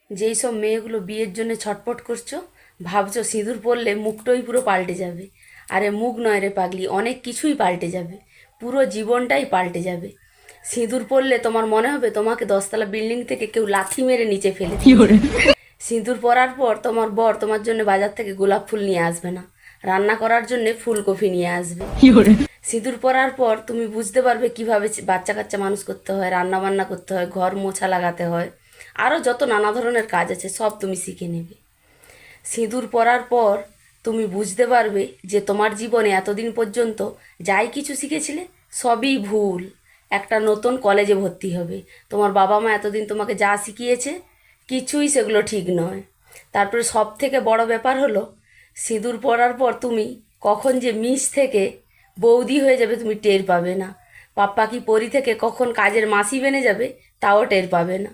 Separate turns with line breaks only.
যেই সব মেয়েগুলো বিয়ের জন্য ছটপট করছো, ভাবছো সিঁদুর পরলে মুখটাই পুরো পাল্টে যাবে। আরে মুখ নয় রে পাগলি, অনেক কিছুই পাল্টে যাবে, পুরো জীবনটাই পাল্টে যাবে। সিঁদুর পরলে তোমার মনে হবে তোমাকে 10তলা বিল্ডিং থেকে কেউ লাথি মেরে নিচে ফেলে দিয়েছে। সিঁদুর পরার পর তোমার বর তোমার জন্য বাজার থেকে গোলাপ ফুল নিয়ে আসবে না, রান্না করার জন্য ফুলকপি নিয়ে আসবে। সিঁদুর পরার পর তুমি বুঝতে পারবে কিভাবে বাচ্চা কাচ্চা মানুষ করতে হয়, রান্না বান্না করতে হয়, ঘর মোছা লাগাতে হয়, আরও যত নানা ধরনের কাজ আছে সব তুমি শিখে নেবে। সিঁদুর পরার পর তুমি বুঝতে পারবে যে তোমার জীবনে এতদিন পর্যন্ত যাই কিছু শিখেছিলে সবই ভুল। একটা নতুন কলেজে ভর্তি হবে, তোমার বাবা মা এতদিন তোমাকে যা শিখিয়েছে কিছুই সেগুলো ঠিক নয়। তারপরে সব থেকে বড় ব্যাপার হলো, সিঁদুর পরার পর তুমি কখন যে মিস থেকে বৌদি হয়ে যাবে তুমি টের পাবে না। পাপ্পা কি পরি থেকে কখন কাজের মাসি বেনে যাবে তাও টের পাবে না।